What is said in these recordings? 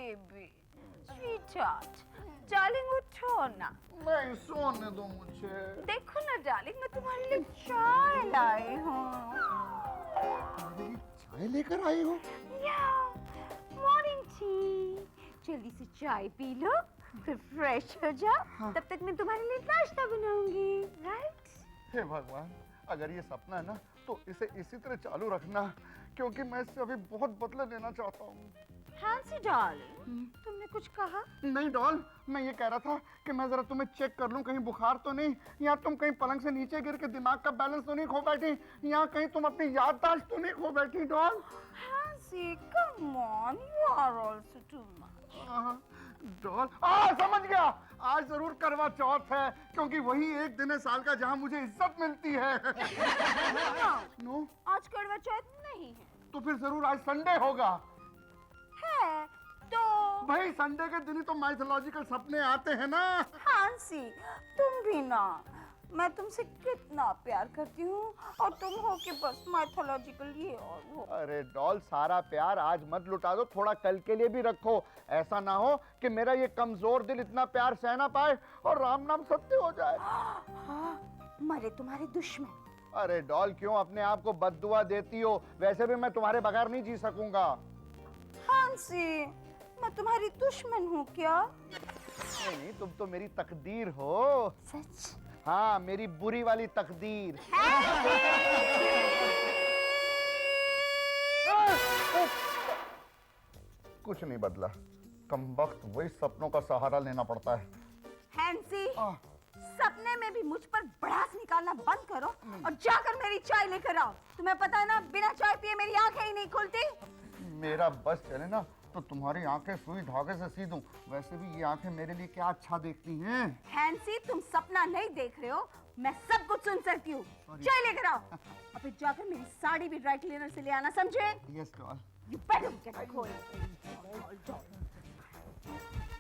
Baby, sweetheart, darling उठो ना। नहीं, सोने दो मुझे। देखो ना डार्लिंग, मैं तुम्हारे लिए चाय लाई हूँ। चाय लेकर आई हो? या, मॉर्निंग टी। जल्दी से चाय पी लो, फिर फ्रेश हो जाओ। हाँ। तब तक मैं तुम्हारे लिए नाश्ता बनाऊंगी, राइट? हे भगवान, अगर ये सपना है ना तो इसे इसी तरह चालू रखना, क्योंकि मैं इससे अभी बहुत बदला लेना चाहता हूँ। हैंसी डार्लिंग, तुमने कुछ कहा? नहीं डॉल, मैं ये कह रहा था कि मैं जरा तुम्हें चेक कर लूं, कहीं बुखार तो नहीं, या तुम कहीं पलंग से नीचे गिर के दिमाग का बैलेंस तो नहीं खो बैठी, या कहीं तुम अपनी याददाश्त तो नहीं खो बैठी डॉल। हैंसी, come on, you are also too much. Doll, समझ गया, आज जरूर करवा चौथ है, क्योंकि वही एक दिन है साल का जहां मुझे इज्जत मिलती है। नो, आज करवा चौथ नहीं है। तो फिर जरूर आज संडे होगा। है तो भाई संडे के दिन ही तो माइथोलॉजिकल सपने आते हैं ना। हैंसी, तुम भी ना, मैं तुमसे कितना प्यार करती हूँ और तुम हो कि बस माइथोलॉजिकल ये और वो। अरे डॉल, सारा प्यार आज मत लुटा दो, थोड़ा कल के लिए भी रखो। ऐसा ना हो कि मेरा ये कमजोर दिल इतना प्यार सह ना पाए और राम नाम सत्य हो जाए। हाँ, मरे तुम्हारे दुश्मन। अरे डॉल, क्यों अपने आप को बद्दुआ देती हो? वैसे भी मैं तुम्हारे बगैर नहीं जी सकूंगा। हैंसी, मैं तुम्हारी दुश्मन हूँ क्या? नहीं नहीं, तुम तो मेरी तकदीर हो। सच? हाँ, मेरी बुरी वाली तकदीर। कुछ नहीं बदला, कमबख्त वही सपनों का सहारा लेना पड़ता है। हैंसी, सपने में भी मुझ पर भड़ास निकालना बंद करो और जाकर मेरी चाय लेकर आओ। तुम्हें पता है ना, बिना चाय पिए मेरी आंखें ही नहीं खुलती। मेरा बस चले ना तो तुम्हारी आंखें सुई धागे से सी दूं। वैसे भी ये आंखें मेरे लिए क्या अच्छा देखती हैं। हैंसी, तुम सपना नहीं देख रहे हो, मैं सब कुछ सुन सकती हूँ। चाय लेकर आओ और फिर जाकर मेरी साड़ी भी ड्राई क्लीनर से ले आना, समझे? Yes doll. You better get going.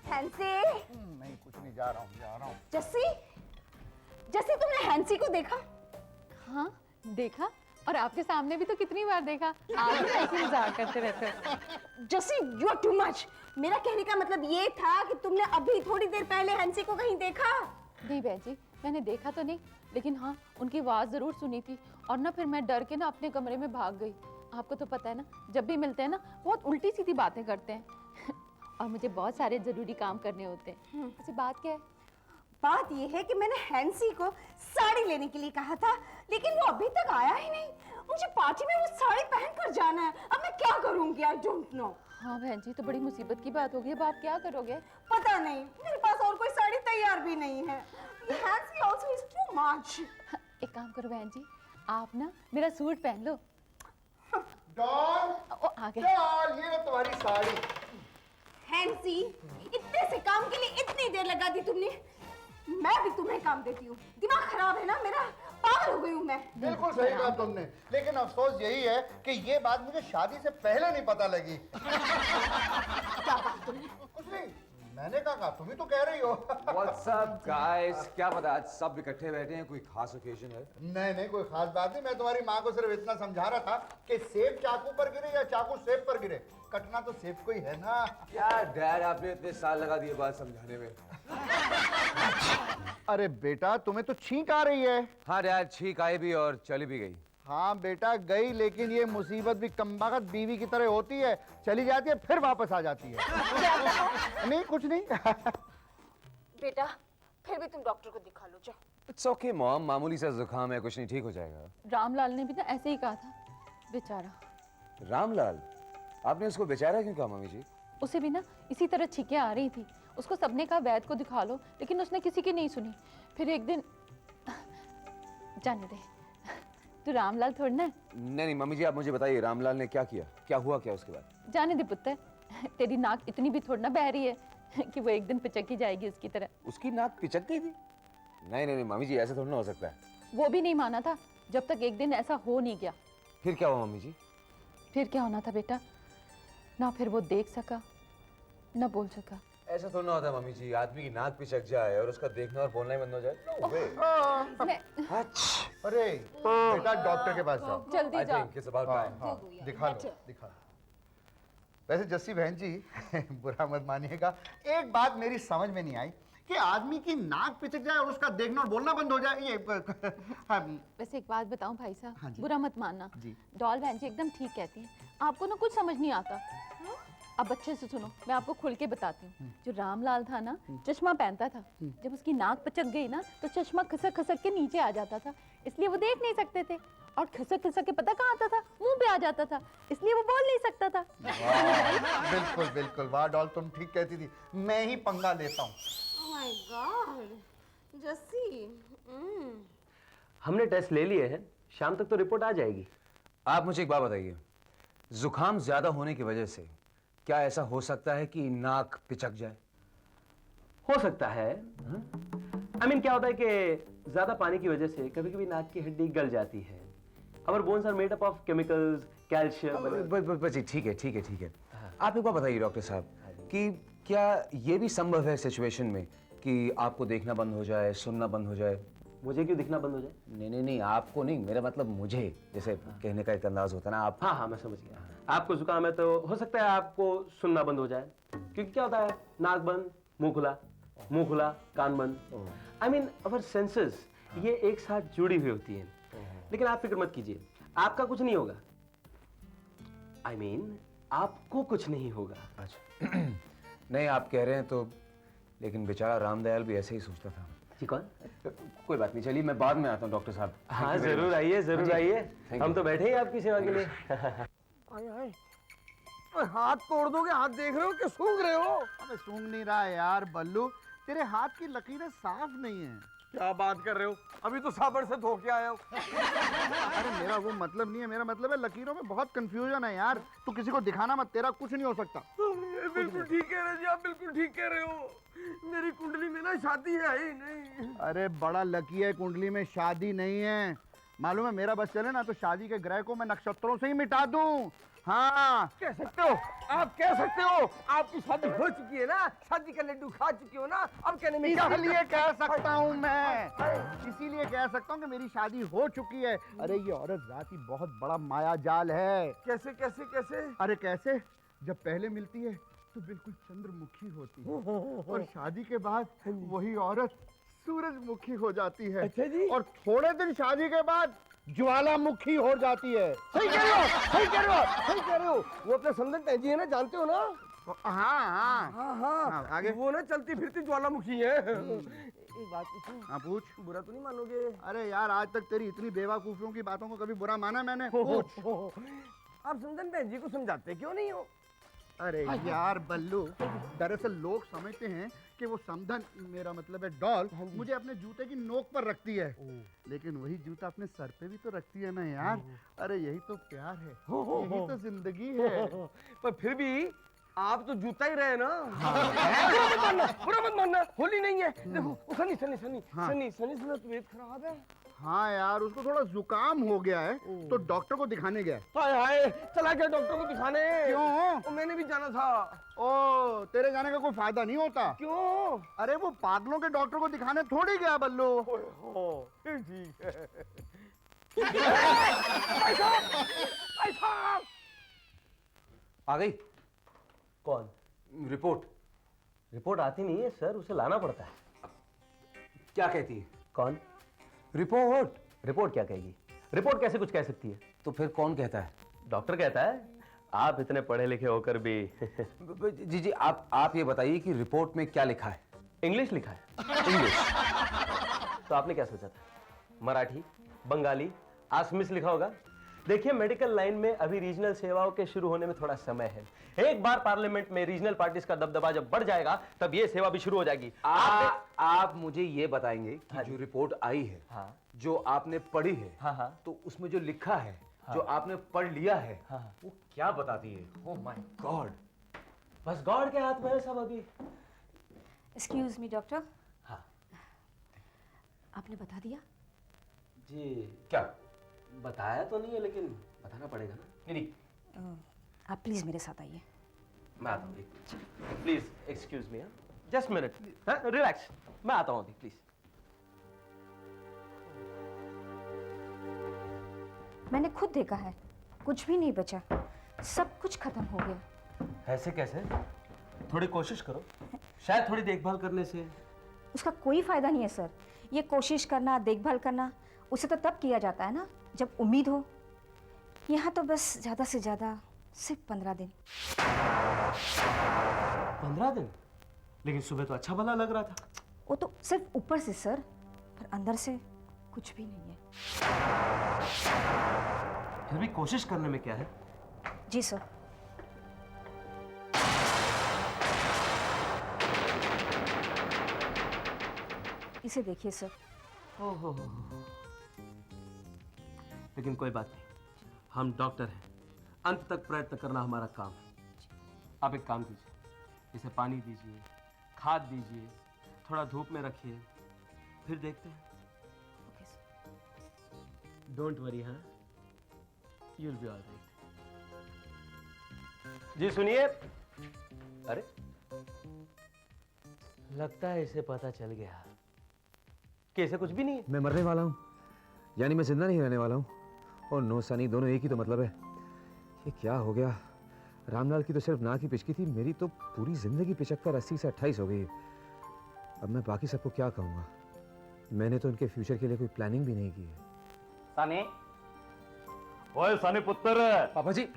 Hansi, नहीं, कुछ नहीं, जा रहा हूँ। जस्सी, जस्सी, तुमने हैंसी को देखा? हाँ देखा, और आपके सामने भी तो कितनी बार देखा। आप भी ऐसे मजाक करते रहते हो। Jassi, you are too much. मेरा कहने का मतलब ये था कि तुमने अभी थोड़ी देर पहले हैंसी को कहीं देखा? नहीं बहन जी, मैंने देखा तो नहीं, लेकिन हाँ उनकी आवाज़ ज़रूर सुनी थी। और ना फिर मैं डर के ना अपने कमरे में भाग गई। आपको तो पता है ना, जब भी मिलते हैं ना बहुत उल्टी सीधी बातें करते हैं। और मुझे बहुत सारे ज़रूरी काम करने होते हैं। ऐसी बात क्या है? बात ये है कि मैंने हैंसी को साड़ी लेने के लिए कहा था, लेकिन वो अभी तक आया ही नहीं। मुझे पार्टी में वो साड़ी पहनकर जाना है। अब मैं क्या करूंगी? I don't know. हाँ बहन जी, तो बड़ी मुसीबत की बात होगी। अब आप क्या करोगे? पता नहीं, मेरे पास और कोई साड़ी तैयार भी नहीं है। Hansi also is too much. एक काम करो बहन जी, आप ना मेरा सूट पहन लो। डॉल, ओ आ गए। डॉल, ये लो तुम्हारी साड़ी। हैंसी, इतने से काम के लिए इतनी देर लगा दी तुमने। मैं भी तुम्हें काम देती हूँ। दिमाग खराब है ना मेरा, पागल हो गई हूँ मैं। बिल्कुल सही कहा तुमने, लेकिन अफसोस यही है कि ये बात मुझे शादी से पहले नहीं पता लगी। क्या कहा तुमने? कुछ नहीं, मैंने कहा, तुम ही तो कह रही हो। What's up guys? क्या पता आज सब इकट्ठे बैठे हैं, कोई खास ओकेजन है? नहीं, कोई खास बात नहीं। मैं तुम्हारी माँ को सिर्फ इतना समझा रहा था कि सेब चाकू पर गिरे या चाकू सेब पर गिरे, कटना तो सेब को ही है ना। क्या डैड, आपने इतने साल लगा दिए बात समझाने में। अरे बेटा, तुम्हें तो छींक आ रही है। हाँ डैड, छींक आई भी और चली भी गई। हाँ बेटा, गई, लेकिन ये मुसीबत भी कमबख्त बीवी की तरह होती है, चली जाती है फिर वापस आ जाती है। नहीं, कुछ नहीं। बेटा, फिर भी तुम डॉक्टर को दिखा लो, जाओ। इट्स ओके मॉम, मामूली सा जुकाम है, कुछ नहीं, ठीक हो जाएगा। रामलाल ने भी ना ऐसे ही कहा था, बेचारा। रामलाल? आपने उसको बेचारा क्यों कहा मम्मी जी? उसे भी ना इसी तरह छींकें आ रही थी। उसको सबने कहा वैद्य को दिखा लो, लेकिन उसने किसी की नहीं सुनी। फिर एक दिन, जाने दे, तू रामलाल थोड़ी ना। नहीं मम्मी जी, आप मुझे बताइए रामलाल ने क्या किया, क्या हुआ क्या उसके बाद? जाने दे पुत्र, तेरी नाक इतनी भी थोड़ी ना बह रही है कि वो एक दिन पिचकी जाएगी उसकी तरह। उसकी नाक पिचक गई थी? नहीं मम्मी जी, ऐसा थोड़ा ना हो सकता है। वो भी नहीं माना था जब तक एक दिन ऐसा हो नहीं गया। फिर क्या हुआ मम्मी जी? फिर क्या होना था बेटा, ना फिर वो देख सका ना बोल सका। ऐसा थोड़ा ना होता मम्मी जी, आदमी की नाक पिचक जाए और उसका देखना और बोलना ही बंद हो जाए। No way. अरे बेटा, डॉक्टर के पास जाओ। जल्दी I जाओ। think it's about time. हाँ, दिखा लो। वैसे जस्सी बहन जी बुरा मत मानिएगा, एक बात मेरी समझ में नहीं आई कि आदमी की नाक पिचक जाए और उसका देखना और बोलना बंद हो जाए, ये हाँ, वैसे एक बात बताऊं भाई हाँ साहब, जी। बुरा मत मानना। जी। डॉल बहन जी एकदम ठीक कहती हैं, आपको ना कुछ समझ नहीं आता। अब अच्छे से सुनो, मैं आपको खुल के बताती हूँ। जो रामलाल था ना, चश्मा पहनता था, जब उसकी नाक पचक गई ना तो चश्मा खसक खसक के नीचे आ जाता था, इसलिए वो देख नहीं सकते थे। और खसक खसक के पता कहाँ आता था? मुंह पे आ जाता था, इसलिए वो बोल नहीं सकता था। वाह, बिल्कुल बिल्कुल, वाह डॉल तुम ठीक कहती थी, मैं ही पंगा लेता हूँ। Oh my God, Jassi. हमने टेस्ट ले लिए हैं, शाम तक तो रिपोर्ट आ जाएगी। आप मुझे एक बात बताइए, जुकाम ज्यादा होने की वजह से क्या ऐसा हो सकता है कि नाक पिचक जाए? हो सकता है। I mean, क्या होता है कि ज्यादा पानी की वजह से कभी कभी नाक की हड्डी गल जाती है। Our bones are made up of chemicals, calcium। बस ठीक है ठीक है ठीक है। आप एक बात बताइए डॉक्टर साहब कि क्या ये भी संभव है सिचुएशन में कि आपको देखना बंद हो जाए, सुनना बंद हो जाए? मुझे क्यों दिखना बंद हो जाए? नहीं, आपको नहीं, मेरा मतलब मुझे, जैसे कहने का एक अंदाज होता है ना आप। हाँ, मैं समझ गया। आपको जुकाम है तो हो सकता है आपको सुनना बंद हो जाए, क्योंकि क्या होता है, नाक बंद, मुंह खुला, कान बंद। I mean, our senses ये एक साथ जुड़ी हुई होती हैं। लेकिन आप फिक्र मत कीजिए, आपका कुछ नहीं होगा। I mean, आपको कुछ नहीं होगा। अच्छा नहीं, आप कह रहे हैं तो, लेकिन बेचारा रामदयाल भी ऐसे ही सोचता था। जी कौन? कोई बात नहीं, चलिए मैं बाद में आता हूँ डॉक्टर साहब। हाँ जरूर आइए, जरूर आइए, हम तो बैठे ही आपकी सेवा के लिए। हाथ तोड़ दोगे, हाथ देख रहे हो कि सूंघ रहे हो? अबे सूंघ नहीं रहा है यार बल्लू, तेरे हाथ की लकीरें साफ नहीं है। क्या बात कर रहे हो? अभी तो साबुन से धो के आया हो। अरे मेरा वो मतलब नहीं है, मेरा मतलब है लकीरों में बहुत कंफ्यूजन है यार, तू किसी को दिखाना मत, तेरा कुछ नहीं हो सकता। बिल्कुल ठीक कह रहे हो जी, आप बिल्कुल ठीक कह रहे हो। मेरी कुंडली में ना शादी है ही नहीं। अरे बड़ा लकी है, कुंडली में शादी नहीं है। मालूम है, मेरा बस चले ना तो शादी के ग्रह को मैं नक्षत्रों से ही मिटा दूं। हाँ कह सकते हो, आप कह सकते हो। आपकी शादी हो चुकी है ना, शादी का लड्डू खा चुकी हो ना, अब कहने में क्या इसीलिए कह सकता हूँ मैं, इसीलिए कह सकता हूँ कि मेरी शादी हो चुकी है। अरे ये औरत जात ही बहुत बड़ा माया जाल है। कैसे कैसे कैसे? अरे कैसे, जब पहले मिलती है तो बिल्कुल चंद्रमुखी होती है और शादी के बाद वही औरत सूरजमुखी हो जाती है। अच्छा जी। और थोड़े दिन शादी के बाद ज्वालामुखी हो जाती है। सही कह रहे हो, सही कह रहे हो, सही कह रहे हो। वो अपने समधन तहजी है ना, जानते हो ना? हाँ, हाँ, आगे वो ना चलती फिरती ज्वालामुखी है। एक बात पूछूं? हाँ पूछ। बुरा तो नहीं मानोगे? अरे यार, आज तक तेरी इतनी बेवकूफियों की बातों को कभी बुरा माना मैंने? पूछ। आप समधन बहन जी को समझाते क्यों नहीं हो? अरे यार बल्लू, दरअसल लोग समझते हैं कि वो समधन, मेरा मतलब है डॉल, मुझे अपने जूते की नोक पर रखती है, लेकिन वही जूता अपने सर पे भी तो रखती है ना यार। अरे यही तो प्यार है, यही तो जिंदगी है। पर फिर भी आप तो जूता ही रहे ना। बुरा मत मानना, होली नहीं है। देखो सनी सनी सनी सनी सनी से तबीयत खराब है। हाँ यार, उसको थोड़ा जुकाम हो गया है तो डॉक्टर को दिखाने गया। हाय हाय, चला गया डॉक्टर को दिखाने। क्यों? वो मैंने भी जाना था। ओ, तेरे जाने का कोई फायदा नहीं होता। क्यों? अरे वो पागलों के डॉक्टर को दिखाने थोड़ी गया बल्लू। ठीक है। भाई साहब! आ गई कौन? रिपोर्ट आती नहीं है सर, उसे लाना पड़ता है। क्या कहती है? कौन? रिपोर्ट क्या कहेगी? रिपोर्ट कैसे कुछ कह सकती है? तो फिर कौन कहता है? डॉक्टर कहता है। आप इतने पढ़े लिखे होकर भी। जी आप ये बताइए कि रिपोर्ट में क्या लिखा है? इंग्लिश लिखा है। इंग्लिश? तो आपने क्या सोचा था? मराठी, बंगाली, आसमिस लिखा होगा। देखिए, मेडिकल लाइन में अभी रीजनल सेवाओं के शुरू होने में थोड़ा समय है। एक बार पार्लियामेंट में रीजनल पार्टीज का दबदबा जब बढ़ जाएगा तब ये सेवा भी शुरू हो जाएगी। आप मुझे ये बताएंगे कि जो रिपोर्ट आई है, हाँ, जो आपने पढ़ी है, हाँ, तो उसमें जो लिखा है, जो आपने पढ़ लिया है, वो क्या बताती है? Oh my God! बस गॉड के हाथ में है सब अभी। Excuse me doctor. हाँ आपने बता दिया? जी, क्या? बताया तो नहीं है, लेकिन बताना पड़ेगा ना। नहीं, आप प्लीज मेरे साथ आइए। मैं आता हूँ। Please excuse me, just minute, relax, मैं आता हूँ अभी, प्लीज। मैंने खुद देखा है, कुछ भी नहीं बचा, सब कुछ खत्म हो गया। ऐसे कैसे? थोड़ी कोशिश करो, शायद थोड़ी देखभाल करने से। उसका कोई फायदा नहीं है सर। ये कोशिश करना, देखभाल करना, उसे तो तब किया जाता है ना जब उम्मीद हो। यहाँ तो बस ज़्यादा से ज़्यादा सिर्फ 15 दिन। 15 दिन? लेकिन सुबह तो अच्छा भला लग रहा था। वो तो सिर्फ ऊपर से सर, पर अंदर से कुछ भी नहीं है। फिर भी कोशिश करने में क्या है? जी सर। इसे देखिए सर। ओहो, लेकिन कोई बात नहीं, हम डॉक्टर हैं, अंत तक प्रयत्न करना हमारा काम है। आप एक काम कीजिए, इसे पानी दीजिए, खाद दीजिए, थोड़ा धूप में रखिए, फिर देखते हैं। डोंट वरी, हाँ, यू विल बी ऑलराइट। जी सुनिए। अरे, लगता है इसे पता चल गया कि इसे कुछ भी नहीं है। मैं मरने वाला हूँ, यानी मैं जिंदा नहीं रहने वाला हूँ। और नो सनी, दोनों एक ही तो मतलब है। ये क्या हो गया? रामलाल की तो सिर्फ नाक की पिचकी थी, मेरी तो पूरी जिंदगी पिचक कर 80 से 28 हो गई है। अब मैं बाकी सबको क्या कहूँगा? मैंने तो उनके फ्यूचर के लिए कोई प्लानिंग भी नहीं की है। सनी, ओए सनी पुत्र। पापा जी।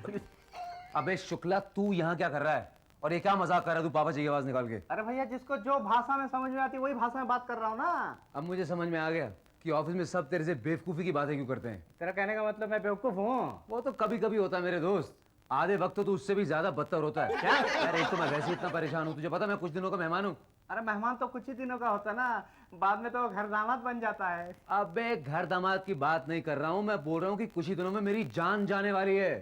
अबे शुक्ला, तू यहाँ क्या कर रहा है? और ये क्या मजाक कर रहा है तू पापा जी की आवाज निकाल के? अरे भैया, जिसको जो भाषा में समझ में आती है वही भाषा में बात कर रहा हूँ ना। अब मुझे समझ में आ गया कि ऑफिस में सब तेरे से बेवकूफी की बातें क्यों करते हैं। तेरा कहने का मतलब मैं बेवकूफ हूँ? वो तो कभी कभी होता है मेरे दोस्त, आधे वक्त तो तू उससे भी ज्यादा बदतर होता है। क्या? अरे एक तो मैं वैसे इतना परेशान हूँ, तुझे पता मैं कुछ दिनों का मेहमान हूँ। अरे मेहमान तो कुछ ही दिनों का होता ना, बाद में तो घर दामाद बन जाता है। अबे घर दामाद की बात नहीं कर रहा हूँ, मैं बोल रहा हूँ कि कुछ ही दिनों में मेरी जान जाने वाली है।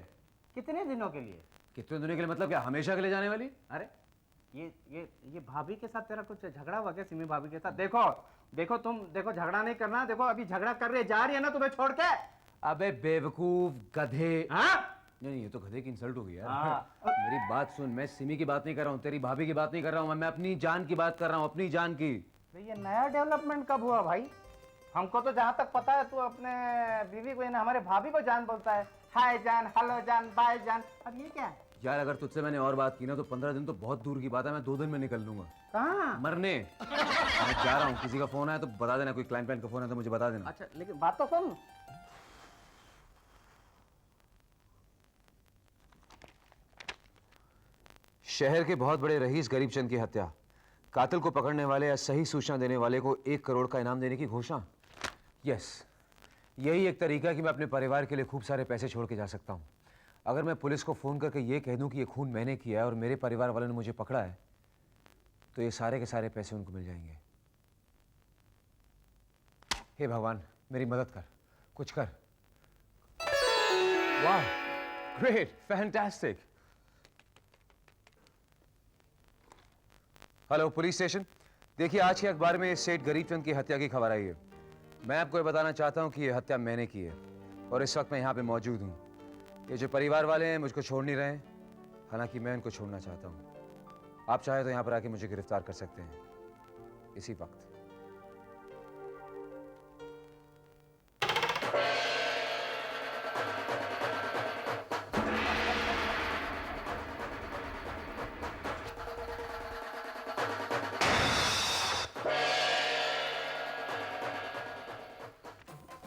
कितने दिनों के लिए? कितने दिनों के लिए मतलब क्या, हमेशा के लिए जाने वाली? अरे ये भाभी के साथ तेरा कुछ झगड़ा हुआ क्या? सिमी भाभी के साथ? देखो देखो, तुम देखो, झगड़ा नहीं करना। देखो अभी झगड़ा कर रही जा रही है ना तुम्हें छोड़ के। अबे बेवकूफ गधे। हाँ? नहीं, ये तो गधे की इंसल्ट हो गई यार। हाँ। मेरी बात सुन, मैं सिमी की बात नहीं कर रहा हूँ, तेरी भाभी की बात नहीं कर रहा हूँ, मैं अपनी जान की बात कर रहा हूँ, अपनी जान की। ये नया डेवलपमेंट कब हुआ भाई? हमको तो जहाँ तक पता है तू अपने बीवी को, हमारे भाभी को जान बोलता है। हाय जान, हेलो जान, बाय जान। अब ये क्या है? यार अगर तुझसे मैंने और बात की ना तो 15 दिन तो बहुत दूर की बात है, मैं 2 दिन में निकल लूंगा। कहाँ? मरने। मैं जा रहा हूँ, किसी का फोन आया तो बता देना, कोई क्लाइंट का फोन है तो मुझे बता देना। अच्छा, लेकिन बात तो सुन। शहर के बहुत बड़े रईस गरीबचंद की हत्या, कातिल को पकड़ने वाले या सही सूचना देने वाले को 1 करोड़ का इनाम देने की घोषणा। यस, यही एक तरीका है कि मैं अपने परिवार के लिए खूब सारे पैसे छोड़ के जा सकता हूँ। अगर मैं पुलिस को फोन करके ये कह दूं कि ये खून मैंने किया है और मेरे परिवार वालों ने मुझे पकड़ा है, तो ये सारे के सारे पैसे उनको मिल जाएंगे। हे भगवान, मेरी मदद कर, कुछ कर। वाह, great, fantastic. Hello police station, देखिए आज के अखबार में सेठ गरीबचंद की हत्या की खबर आई है। मैं आपको ये बताना चाहता हूँ कि ये हत्या मैंने की है और इस वक्त मैं यहाँ पे मौजूद हूँ। ये जो परिवार वाले हैं मुझको छोड़ नहीं रहे हैं, हालांकि मैं इनको छोड़ना चाहता हूँ। आप चाहे तो यहाँ पर आके मुझे गिरफ्तार कर सकते हैं इसी वक्त।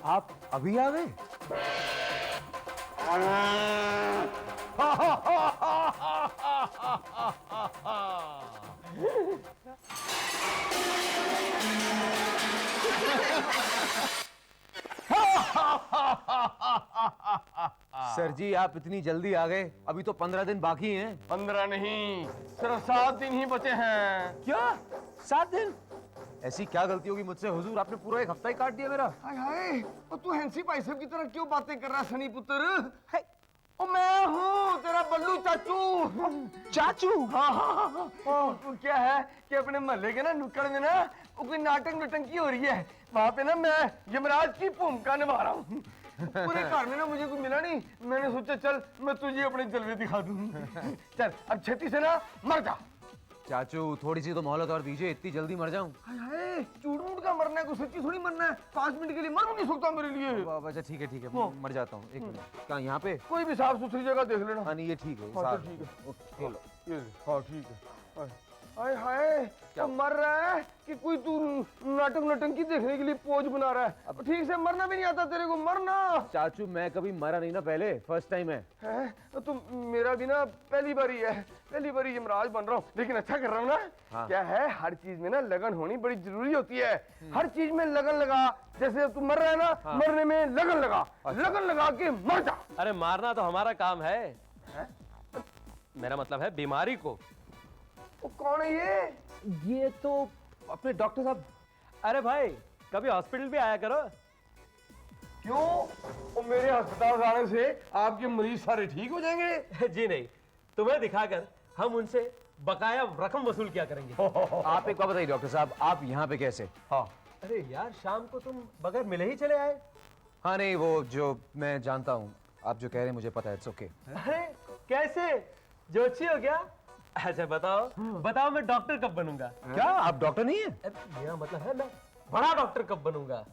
आप अभी आ गए? सर जी आप इतनी जल्दी आ गए, अभी तो 15 दिन बाकी हैं। 15 नहीं, सिर्फ 7 दिन ही बचे हैं। क्या 7 दिन? ऐसी क्या गलती होगी मुझसे हुजूर, आपने पूरा 1 हफ्ता ही काट दिया मेरा। हाय हाय, और तू हैंसी भाई साहब की तरह क्यों बातें कर रहा है सनी पुत्र? ओ मैं हूँ तेरा बल्लू चाचू। चाचू? हाँ। वो क्या है कि अपने मोहल्ले के ना नुक्कड़ में ना वो कोई नाटक नटंकी हो रही है, वहाँ पे ना मैं यमराज की भूमिका निभा रहा हूँ। पूरे घर में ना मुझे कोई मिला नहीं, मैंने सोचा चल मैं तुझे अपने जलवे दिखा दूँ। चल अब छेती से ना मर जा। चाचू थोड़ी सी तो मोहलत और दीजिए, इतनी जल्दी मर जाऊं? हाय हाय, झूठ मूठ का मरना है, कोई सच्ची थोड़ी मरना है। 5 मिनट के लिए मर भी नहीं सकता मेरे लिए। अच्छा ठीक है, मर जाता हूँ। एक मिनट, कहाँ यहाँ पे? कोई भी साफ सुथरी जगह देख लेना। हाँ नहीं ये ठीक है। हाँ तो ठीक है, ये हाँ ठीक है। हाय हाय, क्या मर रहा है कि कोई तू नाटक नटंकी देखने के लिए पोज बना रहा है? अब ठीक से मरना भी नहीं आता तेरे को? मरना। चाचू मैं कभी मरा नहीं ना, पहले फर्स्ट टाइम है। तो मेरा भी ना पहली बारी है, पहली बारी यमराज बन रहा हूँ, लेकिन अच्छा कर रहा हूँ ना। हाँ। क्या है, हर चीज में ना लगन होनी बड़ी जरूरी होती है। हर चीज में लगन लगा, जैसे तू मर रहा है ना, हाँ। मरने में लगन लगा। लगन लगा के मर जा। अरे मारना तो हमारा काम है? मेरा मतलब है बीमारी को। वो कौन है ये तो अपने डॉक्टर साहब। अरे भाई कभी हॉस्पिटल भी आया करो। क्यों? वो मेरे अस्पताल आने से आपके मरीज सारे ठीक हो जाएंगे? जी नहीं, तुम्हें दिखाकर हम उनसे बकाया रकम वसूल किया करेंगे। आप एक बात बताइए डॉक्टर साहब, आप यहाँ पे कैसे? हाँ। अरे यार शाम को तुम बगैर मिले ही चले आए। हाँ नहीं वो जो मैं जानता हूँ, आप जो कह रहे हैं मुझे पता है, इट्स ओके। अरे कैसे, जोशी हो गया? अच्छा बताओ बताओ, मैं डॉक्टर कब बनूंगा? क्या आप डॉक्टर नहीं है? मेरा मतलब है मैं बड़ा डॉक्टर कब बनूंगा?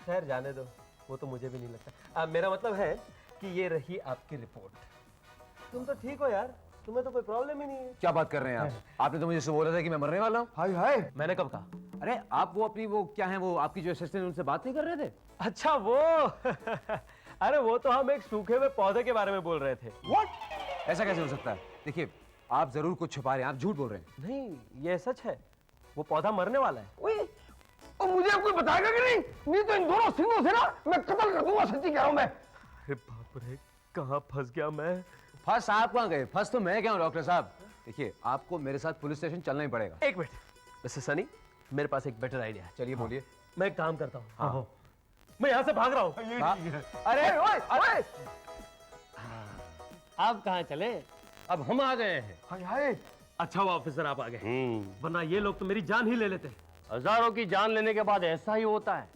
खैर जाने दो, वो तो मुझे भी नहीं लगता। मेरा मतलब है कि ये रही आपकी रिपोर्ट। तुम तो ठीक हो यार, तुम्हें तो कोई प्रॉब्लम ही नहीं है। क्या बात कर रहे हैं आप? आपने तो मुझे से बोला था कि मैं मरने वाला हूँ। हाय हाय, मैंने कब कहा? अरे आप वो अपनी वो क्या है, वो आपकी जो असिस्टेंट उनसे बात नहीं कर रहे थे? अच्छा वो अरे वो तो हम एक सूखे हुए पौधे के बारे में बोल रहे थे। व्हाट? ऐसा कैसे हो सकता है? देखिए आप जरूर कुछ छुपा रहे हैं, आप झूठ बोल रहे हैं। नहीं ये सच है, वो पौधा मरने वाला है। और मुझे कोई बताएगा कि नहीं तो इन दोनों सिंगों से ना मैं कत्ल कर दूंगा। सच्ची कह रहा हूं मैं। अरे बाप रे, कहाँ फंस गया मैं। फंस आप कहाँ गए? फंस तो मैं क्या हूँ डॉक्टर साहब। देखिए आपको मेरे साथ पुलिस स्टेशन चलना ही पड़ेगा। एक मिनट मिस्टर सनी, मेरे पास एक बेटर आइडिया है। चलिए बोलिए। मैं एक काम करता हूँ, हाँ। मैं यहाँ से भाग रहा हूँ। अरे ओए ओए, आप कहाँ चले? अब हम आ गए हैं। हाय हाय, अच्छा वो ऑफिसर आप आ गए, वरना ये लोग तो मेरी जान ही ले लेते। हजारों की जान लेने के बाद ऐसा ही होता है।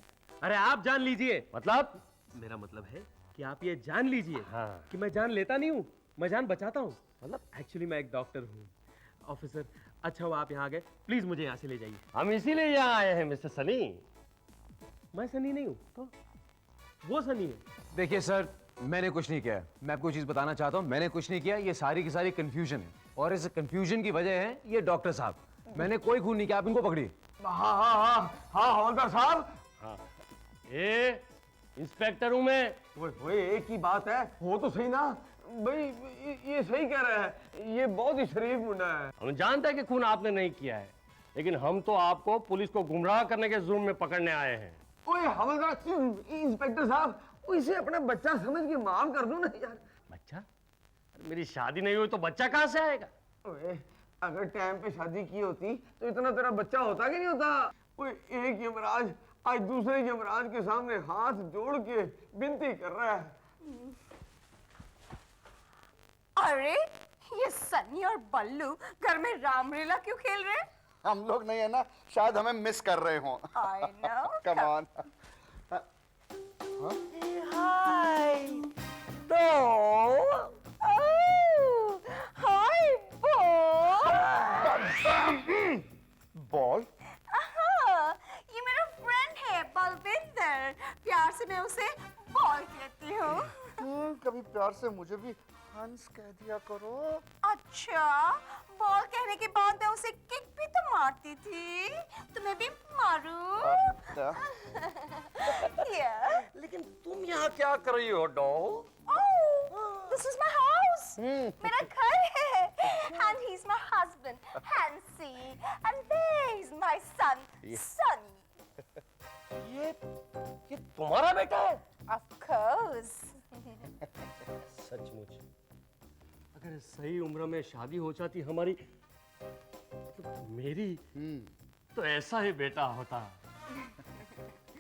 अरे आप जान लीजिए। मतलब? मेरा मतलब है कि आप ये जान लीजिए हाँ। कि मैं जान लेता नहीं हूँ, मैं जान बचाता हूँ। मतलब एक्चुअली मैं एक डॉक्टर हूँ। ऑफिसर अच्छा वो आप यहाँ आ गए, प्लीज मुझे यहाँ से ले जाइए। हम इसीलिए यहाँ आए हैं मिस्टर सनी। मैं सनी नहीं हूँ तो वो सनी है। देखिए सर, मैंने कुछ नहीं किया है। मैं आपको चीज बताना चाहता हूँ, मैंने कुछ नहीं किया। ये सारी की सारी कंफ्यूजन है, और इस कंफ्यूजन की वजह है ये डॉक्टर साहब। मैंने कोई खून नहीं किया, आप इनको पकड़िए। हाँ हाँ हाँ हाँ हवलदार साहब। हाँ। ए इंस्पेक्टर हूँ मैं। वो एक ही बात है, हो तो सही ना भाई। ये सही कह रहा है, ये बहुत ही शरीफ मुंडा है। हम जानते हैं कि खून आपने नहीं किया है, लेकिन हम तो आपको पुलिस को गुमराह करने के जुर्म में पकड़ने आए हैं। ओए हवलदार इंस्पेक्टर साहब, इसे अपना बच्चा समझ के माफ कर दो ना यार। बच्चा? मेरी शादी नहीं हुई तो बच्चा कहाँ से आएगा? ओए अगर टाइम पे शादी की होती तो इतना तेरा बच्चा होता कि नहीं होता? ओए एक यमराज आज दूसरे यमराज के सामने हाथ जोड़ के विनती कर रहा है। अरे ये सनी और बल्लू घर में रामलीला क्यों खेल रहे हैं? हम लोग नहीं है ना, शायद हमें मिस कर रहे हो। I know. Come on. Hi. Oh, hi, ball? ये मेरा फ्रेंड है बलविंदर। प्यार से मैं उसे बॉल कहती हूँ। कभी प्यार से मुझे भी हंस कह दिया करो। अच्छा, बॉल कहने के बाद मैं उसे किक भी तो मारती थी, तो मैं भी मारूं? Yeah. लेकिन तुम यहाँ क्या कर रही हो doll? Oh, this is my house. मेरा घर है. And he's my husband, Hansi. And there is my son, Sunny. ये तुम्हारा बेटा है? Of course. सचमुच अगर सही उम्र में शादी हो जाती हमारी, तो मेरी, तो ऐसा ही बेटा होता।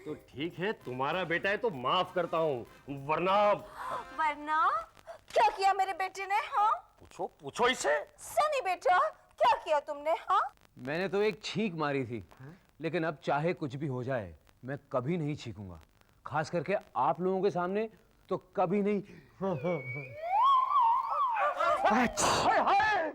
तो ठीक है, तुम्हारा बेटा है तो माफ करता हूँ, वरना क्या किया मेरे बेटे ने? हाँ, पूछो पूछो इसे। सनी बेटा, क्या किया तुमने? हाँ, मैंने तो एक छींक मारी थी, लेकिन अब चाहे कुछ भी हो जाए मैं कभी नहीं छींकूंगा, खास करके आप लोगों के सामने तो कभी नहीं। हाय हाय,